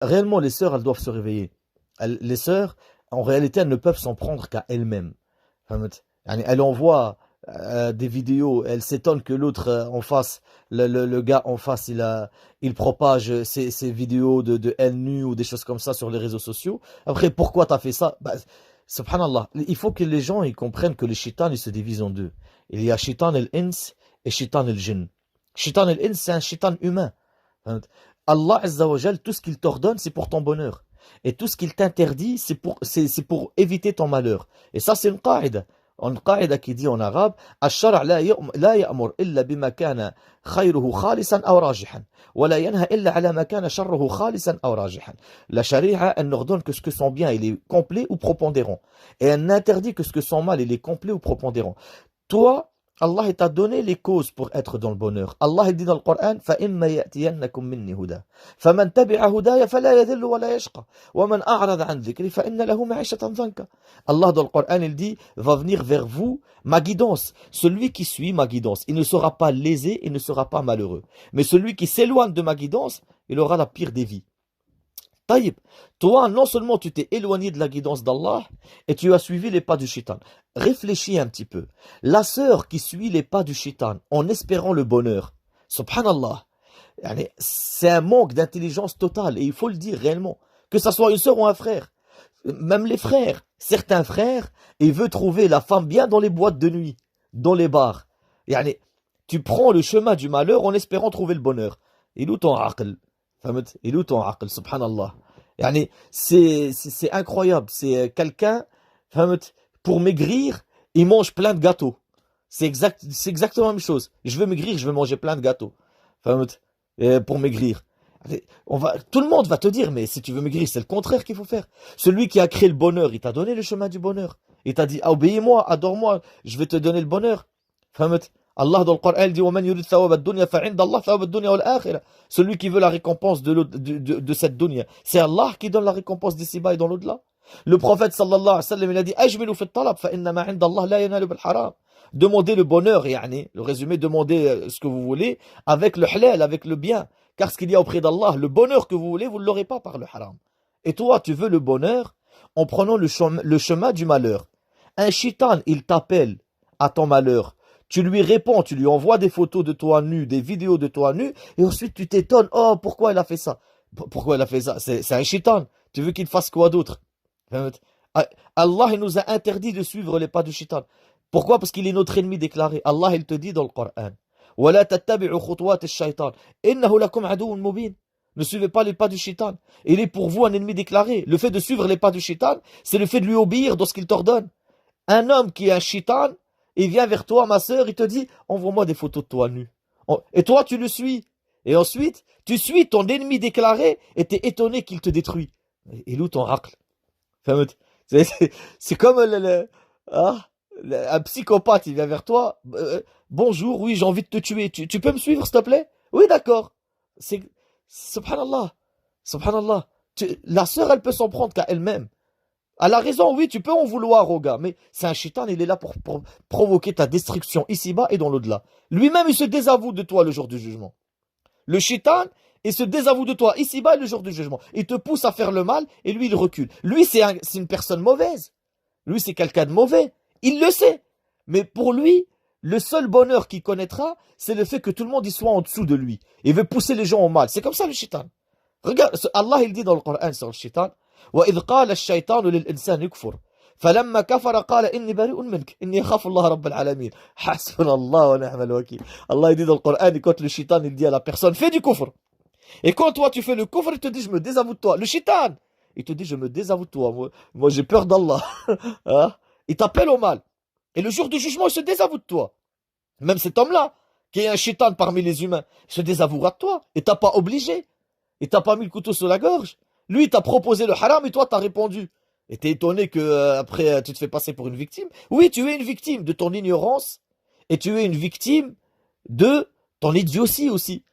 réellement, les sœurs, elles doivent se réveiller. Les sœurs, en réalité, elles ne peuvent s'en prendre qu'à elles-mêmes. فهمت؟ يعني elle envoie des vidéos, elle s'étonne que l'autre en face, le gars en face, il propage ses vidéos de elle nue ou des choses comme ça sur les réseaux sociaux. Après, pourquoi t'as fait ça? Bah, subhanallah, il faut que les gens ils comprennent que les shaitan, ils se divisent en deux. Il y a shaitan el-ins et shaitan el-jinn. Shaitan el-ins, c'est un shaitan humain. Allah Azza wa Jal, tout ce qu'il t'ordonne, c'est pour ton bonheur. Et tout ce qu'il t'interdit, c'est pour éviter ton malheur. Et ça, c'est une qaïda. Une qaïda qui dit en arabe, الشرع لا يأمر إلا بما كان خيره خالصا أو راجحا ولا ينهى إلا على ما كان شره خالصا أو راجحا. La charia, elle n'ordonne que ce que son bien, il est complet ou propondérant. Et elle n'interdit que ce que son mal, il est complet ou propondérant. Toi, Allah il t'a donné les causes pour être dans le bonheur. Allah il dit dans le Coran فَإِمَّا يَأْتِيَنَّكُم مِّنِّي هُدًى فَمَن تَبِعَ هُدَايَ فَلَا يَذِلُّ وَلَا يَشْقَى وَمَنْ أَعْرَضَ عَنْ ذِكْرِي فَإِنَّ لَهُ مَعِيشَةً ضَنكًا. Allah dans le Coran il dit va venir vers vous ma guidance. Celui qui suit ma guidance, il ne sera pas lésé, il ne sera pas malheureux. Mais celui qui s'éloigne de ma guidance, il aura la pire des vies. Taïb, toi, non seulement tu t'es éloigné de la guidance d'Allah, et tu as suivi les pas du shaitan. Réfléchis un petit peu. La sœur qui suit les pas du shaitan en espérant le bonheur, subhanallah, c'est un manque d'intelligence totale, et il faut le dire réellement. Que ça soit une sœur ou un frère. Même les frères, certains frères, ils veulent trouver la femme bien dans les boîtes de nuit, dans les bars. Yani, tu prends le chemin du malheur en espérant trouver le bonheur. Il est où ton aql? Il est où ton aql? Subhanallah. Yani, c'est incroyable. C'est quelqu'un, فهمت, pour maigrir, il mange plein de gâteaux. C'est exactement la même chose. Je veux maigrir, je veux manger plein de gâteaux. فهمت, pour maigrir. Tout le monde va te dire, mais si tu veux maigrir, c'est le contraire qu'il faut faire. Celui qui a créé le bonheur, il t'a donné le chemin du bonheur. Il t'a dit, obéis-moi, adore-moi, je vais te donner le bonheur. فهمت? Allah dans le Coran dit وَمَنْ يُرِدْ ثَوَابَ الدُّنْيَا فَعِنْدَ اللَّهِ ثَوَابَ الدُّنْيا وَالْآخِرَةِ. Celui qui veut la récompense de cette dunya, c'est Allah qui donne la récompense d'ici-bas et dans l'au-delà. Le prophète sallallahu alayhi wa sallam, il a dit أَجْمِلُوا فِي الطَّلَبِ فَإِنَّمَا عِنْدَ اللَّهِ لَا يَنَالُ بِالْحَرَامِ. Demandez le bonheur, le résumé, demandez ce que vous voulez avec le halal, avec le bien. Car ce qu'il y a auprès d'Allah, le bonheur que vous voulez, vous ne l'aurez pas par le haram. Et toi, tu veux le bonheur en prenant le chemin du malheur. Un shaitan, il t'appelle à ton malheur. Tu lui réponds, tu lui envoies des photos de toi nu, des vidéos de toi nu, et ensuite tu t'étonnes, oh, pourquoi il a fait ça? Pourquoi il a fait ça? C'est un shaitan. Tu veux qu'il fasse quoi d'autre? Allah il nous a interdit de suivre les pas du shaitan. Pourquoi? Parce qu'il est notre ennemi déclaré. Allah, il te dit dans le Coran, وَلَا تَتَّبِعُوا خُطُوَاتِ الشَّيْطَانِ إِنَّهُ لَكُمْ عَدُوٌّ مُبِينٌ. Ne suivez pas les pas du shaitan. Il est pour vous un ennemi déclaré. Le fait de suivre les pas du shaitan, c'est le fait de lui obéir dans ce qu'il t'ordonne. Un homme qui est un shaitan, il vient vers toi, ma sœur, il te dit, envoie-moi des photos de toi nu. Et toi, tu le suis. Et ensuite, tu suis ton ennemi déclaré et t'es étonné qu'il te détruit. Et où ton aql? C'est comme un psychopathe, il vient vers toi. Bonjour, oui, j'ai envie de te tuer. Tu peux me suivre, s'il te plaît? Oui, d'accord. C'est, subhanallah. Subhanallah. La sœur, elle peut s'en prendre qu'à elle-même. Elle a raison, oui, tu peux en vouloir au gars, mais c'est un shaitan, il est là pour provoquer ta destruction ici-bas et dans l'au-delà. Lui-même, il se désavoue de toi le jour du jugement. Le shaitan, il se désavoue de toi ici-bas et le jour du jugement. Il te pousse à faire le mal et lui, il recule. Lui, c'est une personne mauvaise. Lui, c'est quelqu'un de mauvais. Il le sait. Mais pour lui, le seul bonheur qu'il connaîtra, c'est le fait que tout le monde y soit en dessous de lui. Il veut pousser les gens au mal. C'est comme ça le shaitan. Regarde, Allah, il dit dans le Coran sur le shaitan, وَإِذْ قَالَ الشَّيْطَانُ لِلْإِنسَانِ يكفر فَلَمَّا كَفَرَ قَالَ إِنِّي بَرِيءٌ مِنْكَ إِنِّي أَخَافُ اللَّهَ رَبَّ الْعَالَمِينَ. حَسْبُنَا اللَّهُ وَنِعْمَ الْوَكِيلُ. Allah, il dit dans le Coran, et quand le shaitan, il dit à la personne, fais du kufr. Et quand toi, tu fais le kufr, il te dit, je me désavoue de toi. Le shaitan, il te dit, je me désavoue de toi. Moi j'ai peur d'Allah. Hein? Il t'appelle au mal. Et le jour du jugement, il se désavoue de toi. Même cet homme-là, qui est un shaitan parmi les humains, il se désavouera de toi. Et t'as pas obligé. Et t'as pas mis le couteau sur la gorge. Lui, il t'a proposé le haram et toi, t'as répondu. Et t'es étonné que après tu te fais passer pour une victime. Oui, tu es une victime de ton ignorance et tu es une victime de ton idiotie aussi.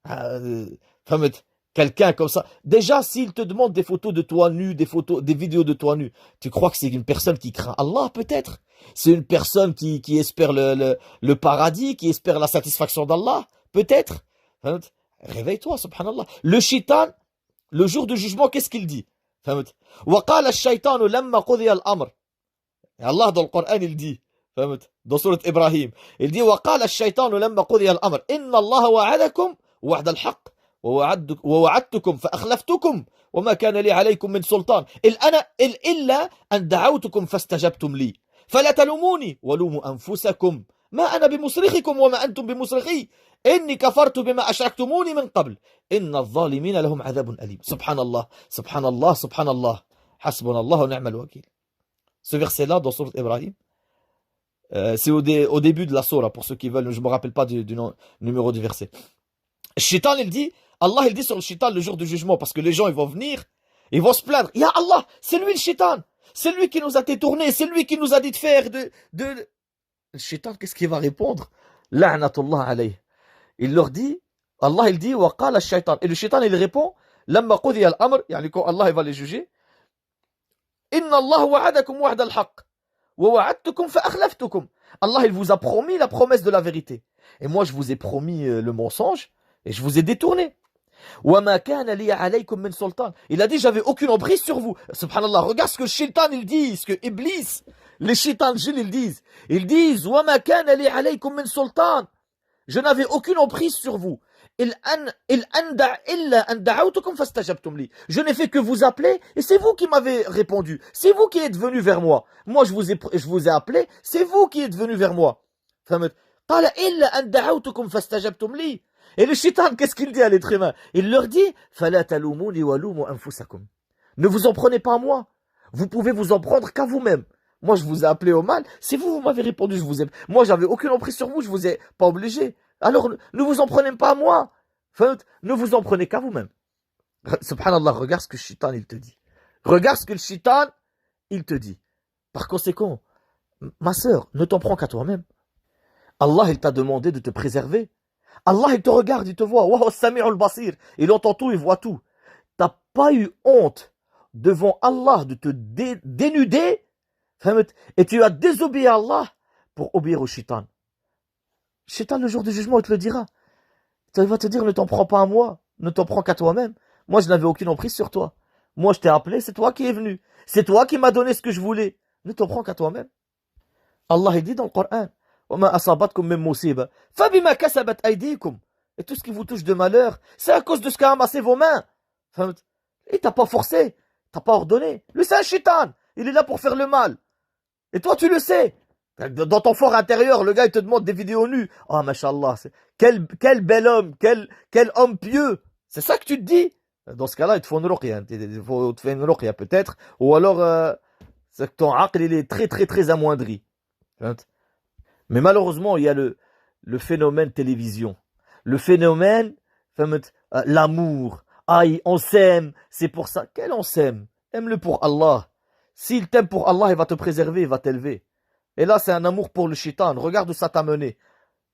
Enfin, quelqu'un comme ça. Déjà, s'il te demande des photos de toi nu, des vidéos de toi nu, tu crois que c'est une personne qui craint Allah peut-être? C'est une personne qui espère le paradis, qui espère la satisfaction d'Allah peut-être? Réveille-toi, subhanallah. Le shaitan, le jour du jugement, qu'est-ce qu'il dit? فهمت؟ وقال الشيطان لما قضي الأمر. Et Allah dans le Coran il dit, فهمت؟ Dans sourate Ibrahim, il dit وقال الشيطان لما قضي الأمر إن الله وعدكم وعد الحق ووعدتكم فأخلفتكم وما كان لي عليكم من سلطان إلا أن دعوتكم فاستجبتم لي فلا تلوموني ولوموا أنفسكم ما أنا بمصرخكم وما أنتم بمصرخي إني كفرت بما أشركتموني من قبل إن الظالمين لهم عذاب أليم. سبحان الله سبحان الله سبحان الله حسبنا الله ونعم الوكيل. Ce verset-là dans sourate Ibrahim, c'est au début de la sourate pour ceux qui veulent, je ne me rappelle pas du numéro du verset. Shaitan il dit, Allah il dit sur le shaitan le jour du jugement, parce que les gens ils vont venir, ils vont se plaindre. Ya Allah, c'est lui le shaitan, c'est lui qui nous a détournés, c'est lui qui nous a dit de faire Le shaitan, qu'est-ce qu'il va répondre? La'natullah alayh. Il leur dit, Allah il dit, wa qala shaitan. Et le shaitan il répond, lamma qudiya al-amr, yani quand Allah il va les juger, inna Allah wa'adakum wa'da al-haqq, wa wa'adtukum fa akhlaftukum. Allah il vous a promis la promesse de la vérité. Et moi je vous ai promis le mensonge, et je vous ai détourné. وَمَا كَانَ لِيَ عَلَيْكُمْ مِنْ سُلْطَانٍ. Il a dit, j'avais aucune emprise sur vous. Subhanallah, regarde ce que le shaitan il dit, ce que Iblis, les shaitans de djinn ils disent. Ils disent, وَمَا كَانَ لِيَ عَلَيْكُمْ مِنْ سُلْطَانٍ. Je n'avais aucune emprise sur vous. Je n'ai fait que vous appeler, et c'est vous qui m'avez répondu. C'est vous qui êtes venu vers moi. Moi, je vous ai appelé, c'est vous qui êtes venu vers moi. Et le shaitan, qu'est-ce qu'il dit à l'être humain? Il leur dit, ne vous en prenez pas à moi. Vous pouvez vous en prendre qu'à vous-même. Moi, je vous ai appelé au mal. C'est vous, vous m'avez répondu. Moi, j'avais aucune emprise sur vous. Je vous ai pas obligé. Alors, ne vous en prenez pas à moi. Ne vous en prenez qu'à vous-même. Subhanallah, regarde ce que le shaitan, il te dit. Regarde ce que le shaitan, il te dit. Par conséquent, ma sœur, ne t'en prends qu'à toi-même. Allah, il t'a demandé de te préserver. Allah, il te regarde, il te voit. Wa as-sami'ul basir. Il entend tout, il voit tout. T'as pas eu honte devant Allah de te dénuder, et tu as désobéi à Allah pour obéir au shaitan. Shaitan, le jour du jugement, il te le dira. Il va te dire, ne t'en prends pas à moi, ne t'en prends qu'à toi-même. Moi, je n'avais aucune emprise sur toi. Moi, je t'ai appelé, c'est toi qui es venu. C'est toi qui m'as donné ce que je voulais. Ne t'en prends qu'à toi-même. Allah, il dit dans le Coran, وَمَا أَصَابَتْكُم مِّن مُّصِيبَةٍ فَبِمَا كَسَبَتْ أَيْدِيكُم. Et tout ce qui vous touche de malheur, c'est à cause de ce qu'a amassé vos mains. Et t'as pas forcé, t'as pas ordonné. Lui, c'est un shaitan. Il est là pour faire le mal. Et toi, tu le sais. Dans ton fort intérieur, le gars, il te demande des vidéos nues. Oh, mashallah, quel bel homme, quel homme pieux. C'est ça que tu te dis. Dans ce cas-là, il te faut une ruqya. Il faut te faire une ruqya, peut-être. Ou alors, c'est que ton aql, il est très, très, très amoindri. Mais malheureusement, il y a le phénomène télévision. Le phénomène, l'amour. Aïe, on s'aime, c'est pour ça. Quel on s'aime? Aime-le pour Allah. S'il t'aime pour Allah, il va te préserver, il va t'élever. Et là, c'est un amour pour le shaitan. Regarde où ça t'a mené.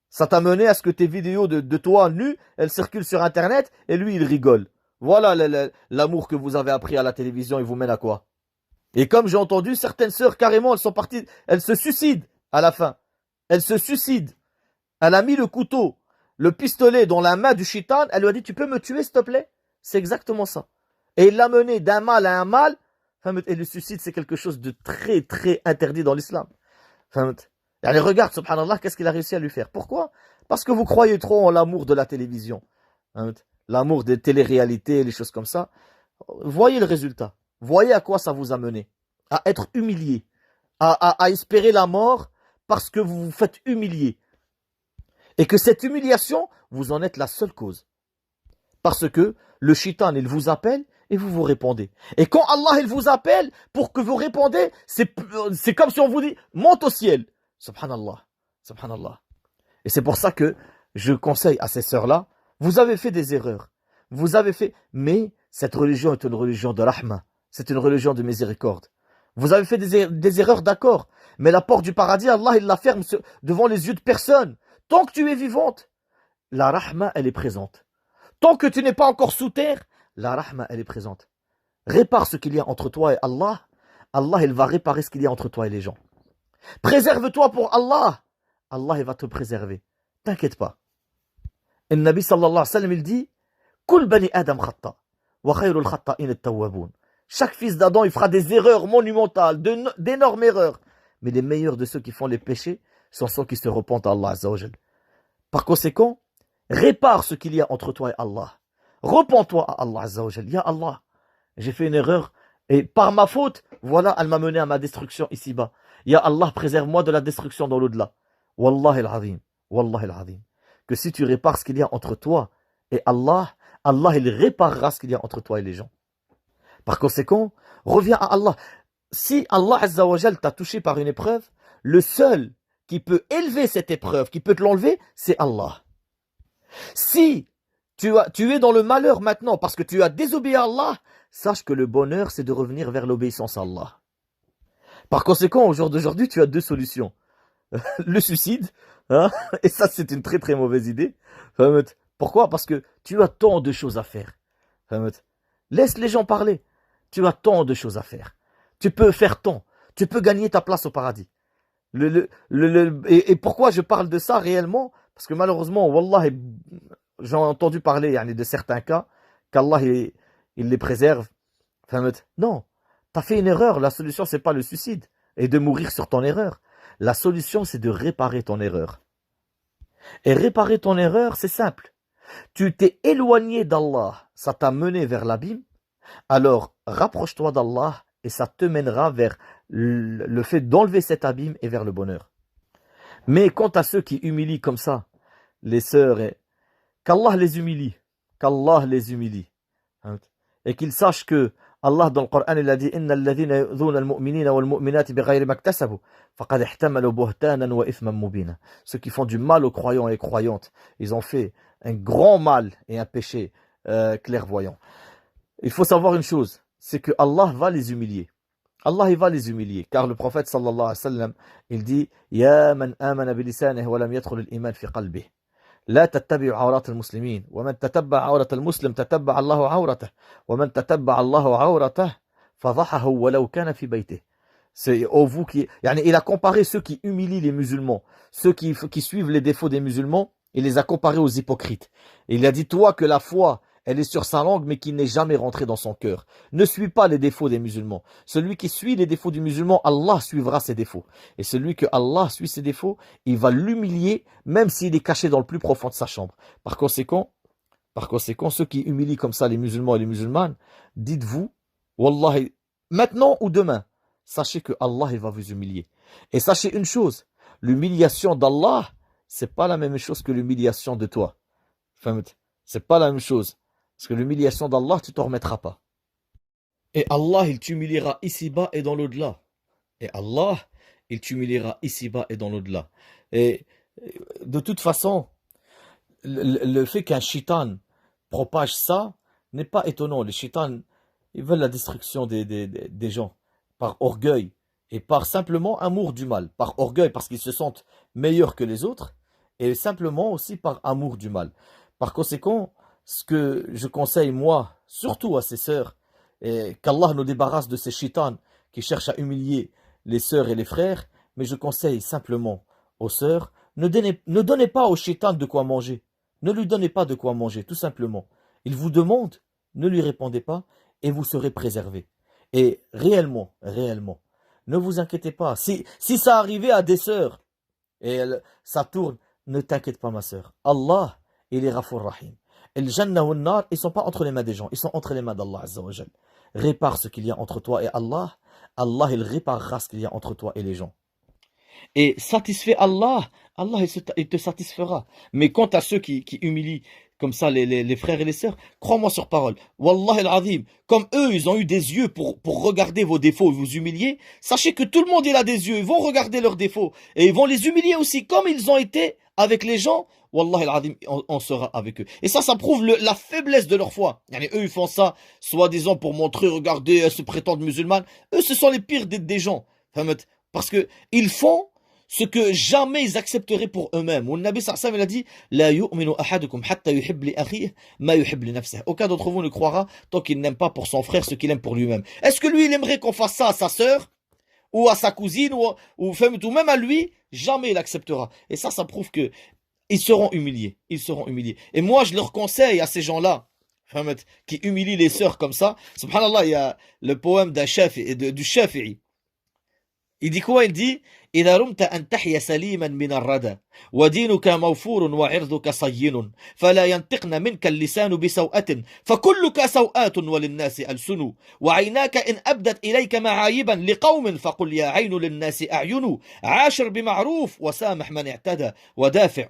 Ça t'a mené à ce que tes vidéos de toi nu, elles circulent sur Internet, et lui, il rigole. Voilà l'amour que vous avez appris à la télévision, il vous mène à quoi? Et comme j'ai entendu, certaines sœurs, carrément, elles sont parties, elles se suicident à la fin. Elles se suicident. Elle a mis le couteau, le pistolet dans la main du shaitan, elle lui a dit, tu peux me tuer, s'il te plaît? C'est exactement ça. Et il l'a mené d'un mal à un mal, et le suicide, c'est quelque chose de très, très interdit dans l'islam. Allez, regarde, subhanallah, qu'est-ce qu'il a réussi à lui faire. Pourquoi? Parce que vous croyez trop en l'amour de la télévision. L'amour des téléréalités, les choses comme ça. Voyez le résultat. Voyez à quoi ça vous a mené. À être humilié. À espérer la mort parce que vous vous faites humilier. Et que cette humiliation, vous en êtes la seule cause. Parce que le shaitan, il vous appelle et vous vous répondez. Et quand Allah, il vous appelle pour que vous répondez, c'est comme si on vous dit, monte au ciel. Subhanallah. Subhanallah. Et c'est pour ça que je conseille à ces sœurs-là, vous avez fait des erreurs. Vous avez fait, mais cette religion est une religion de rahma. C'est une religion de miséricorde. Vous avez fait des erreurs, d'accord. Mais la porte du paradis, Allah, il la ferme devant les yeux de personne. Tant que tu es vivante, la rahma, elle est présente. Tant que tu n'es pas encore sous terre, la rahma, elle est présente. Répare ce qu'il y a entre toi et Allah. Allah, il va réparer ce qu'il y a entre toi et les gens. Préserve-toi pour Allah. Allah, il va te préserver. T'inquiète pas. Et le Nabi sallallahu alayhi wa sallam, il dit, Kul bani Adam khata. Wa khayrul khatta'in at-tawwabun. Chaque fils d'Adam, il fera des erreurs monumentales, d'énormes erreurs. Mais les meilleurs de ceux qui font les péchés sont ceux qui se repentent à Allah Azza wa Jal. Par conséquent, répare ce qu'il y a entre toi et Allah. Repends-toi à Allah Azza wa Jal. Ya Allah, j'ai fait une erreur et par ma faute, voilà, elle m'a mené à ma destruction ici-bas. Ya Allah, préserve-moi de la destruction dans l'au-delà. Wallahi al-azim, wallahi al-azim. Que si tu répares ce qu'il y a entre toi et Allah, Allah il réparera ce qu'il y a entre toi et les gens. Par conséquent, reviens à Allah. Si Allah Azza wa Jal t'a touché par une épreuve, le seul qui peut élever cette épreuve, qui peut te l'enlever, c'est Allah. Si tu es dans le malheur maintenant parce que tu as désobéi à Allah, sache que le bonheur, c'est de revenir vers l'obéissance à Allah. Par conséquent, au jour d'aujourd'hui, tu as deux solutions. Le suicide, hein, et ça, c'est une très très mauvaise idée. Pourquoi? Parce que tu as tant de choses à faire. Laisse les gens parler. Tu as tant de choses à faire. Tu peux faire tant. Tu peux gagner ta place au paradis. Et pourquoi je parle de ça réellement? Parce que malheureusement, wallah, j'ai entendu parler de certains cas qu'Allah il les préserve. Non, tu as fait une erreur. La solution, c'est pas le suicide et de mourir sur ton erreur. La solution, c'est de réparer ton erreur. Et réparer ton erreur, c'est simple. Tu t'es éloigné d'Allah, ça t'a mené vers l'abîme. Alors, rapproche-toi d'Allah et ça te mènera vers le fait d'enlever cet abîme et vers le bonheur. Mais quant à ceux qui humilient comme ça, les sœurs, qu'Allah les humilie, et qu'ils sachent que Allah dans le Coran il a dit Inna alladhina yu'dhuna al-mu'minina wal-mu'minati bighayri maktasabu faqad ihtamalu buhtanan wa ithman mubina. Ceux qui font du mal aux croyants et les croyantes, ils ont fait un grand mal et un péché clairvoyant. Il faut savoir une chose, c'est que Allah va les humilier. Allah il va les humilier, car le prophète sallallahu alayhi wa sallam, il dit Ya man amana bilisanihi wa lam yadkhul al-iman fi qalbihi. لا تتبع عورات المسلمين ومن تتبع عورة المسلم تتبع الله عورته ومن تتبع الله عورته فضحه ولو كان في بيته. C'est vous qui, il a comparé ceux qui humilient les musulmans, ceux qui suivent les défauts des musulmans, il les a comparés aux hypocrites. Et il a dit toi que la foi elle est sur sa langue mais qui n'est jamais rentrée dans son cœur. Ne suis pas les défauts des musulmans. Celui qui suit les défauts du musulman, Allah suivra ses défauts. Et celui que Allah suit ses défauts, il va l'humilier même s'il est caché dans le plus profond de sa chambre. Par conséquent, ceux qui humilient comme ça les musulmans et les musulmanes, dites-vous, Wallahi, maintenant ou demain, sachez que Allah il va vous humilier. Et sachez une chose, l'humiliation d'Allah, c'est pas la même chose que l'humiliation de toi. C'est pas la même chose. Parce que l'humiliation d'Allah, tu t'en remettras pas. Et Allah, il t'humiliera ici-bas et dans l'au-delà. Et Allah, il t'humiliera ici-bas et dans l'au-delà. Et de toute façon, le fait qu'un shaitan propage ça n'est pas étonnant. Les shaitans, ils veulent la destruction des gens par orgueil et par simplement amour du mal. Par orgueil parce qu'ils se sentent meilleurs que les autres et simplement aussi par amour du mal. Par conséquent, ce que je conseille, moi, surtout à ces sœurs, et qu'Allah nous débarrasse de ces shitans qui cherchent à humilier les sœurs et les frères, mais je conseille simplement aux sœurs, ne donnez pas aux shitans de quoi manger. Ne lui donnez pas de quoi manger, tout simplement. Il vous demande, ne lui répondez pas, et vous serez préservés. Et réellement, ne vous inquiétez pas. Si ça arrivait à des sœurs, et ça tourne, ne t'inquiète pas ma sœur. Allah, il est Ghafour Rahim. Et le Jannah ou le Nar, ils ne sont pas entre les mains des gens, ils sont entre les mains d'Allah Azza wa Jal. Répare ce qu'il y a entre toi et Allah. Allah, il réparera ce qu'il y a entre toi et les gens. Et satisfait Allah, Allah il te satisfera. Mais quant à ceux qui humilient comme ça les frères et les sœurs, crois-moi sur parole. Wallah al-Azim, comme eux, ils ont eu des yeux pour regarder vos défauts et vous humilier, sachez que tout le monde il a des yeux, ils vont regarder leurs défauts et ils vont les humilier aussi, comme ils ont été avec les gens. Wallah al-Azim, on sera avec eux. Et ça prouve la faiblesse de leur foi. Eux, ils font ça, soi-disant pour montrer, regardez, elles se prétendent musulmanes. Eux, ce sont les pires des gens. Parce que ils font ce que jamais ils accepteraient pour eux-mêmes. Le Nabi sallallahu alayhi wa sallam, il a dit La yu'minu ahadukum hatta yuhib li akhihi ma yuhib li nafsihi. Aucun d'entre vous ne croira tant qu'il n'aime pas pour son frère ce qu'il aime pour lui-même. Est-ce que lui, il aimerait qu'on fasse ça à sa sœur ou à sa cousine ou même à lui? Jamais il acceptera. Et ça prouve que ils seront humiliés. Ils seront humiliés. Et moi, je leur conseille à ces gens-là, qui humilie les sœurs comme ça. Subhanallah, il y a le poème du Shafi'i. Il dit quoi? Il dit إذا رمت أن تحيا سليما من الردى ودينك موفور وعرضك صين فلا ينطقن منك اللسان بسوءة فكلك سوءات وللناس ألسن وعيناك إن أبدت إليك معايبا لقوم فقل يا عين للناس أعين عاشر بمعروف وسامح من اعتدى ودافع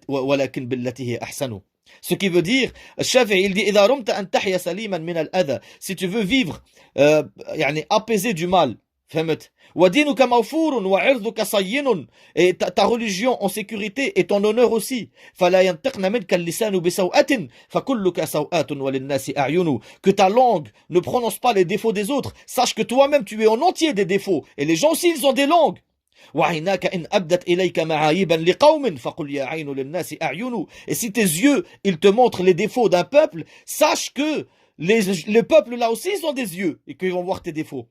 ولكن بالتي هي أحسن. Ce qui veut dire, Shafi'i, il dit إذا رمت أن تحيا سليما من الأذى, si tu veux vivre يعني apaiser du mal, فهمت؟ وَدِينُكَ مَوْفُورٌ وَعِرْضُكَ صَيِّنٌ, et ta religion en sécurité et ton honneur aussi. فَلَا يَنْتِقْنَ مِنْكَ اللِّسَانُ بِسَوْءَةٍ فَكُلُّكَ سَوْءَةٌ وَلِلنَّاسِ أَعْيُنُ. Que ta langue ne prononce pas les défauts des autres. Sache que toi-même tu es en entier des défauts. Et les gens aussi ils ont des langues. وَعَيْنَاكَ إِنْ أَبْدَتْ إِلَيْكَ مَعَايِبًا لِقَوْمٍ فَقُلْ يَا عَيْنُ لِلنَّاسِ أَعْيُنُ. Et si tes yeux ils te montrent les défauts d'un peuple, sache que les peuples là aussi ils ont des yeux et qu'ils vont voir tes défauts.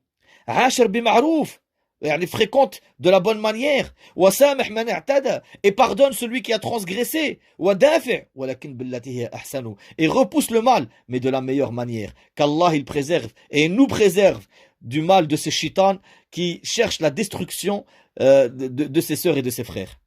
عاشر بمعروف, يعني fréquente de la bonne manière, وسامح من اعتدى, et pardonne celui qui a transgressé, ودافع ولكن بالتي هي أحسن, et repousse le mal mais de la meilleure manière. Qu'Allah il préserve et nous préserve du mal de ces shitans qui cherchent la destruction de ses sœurs et de ses frères.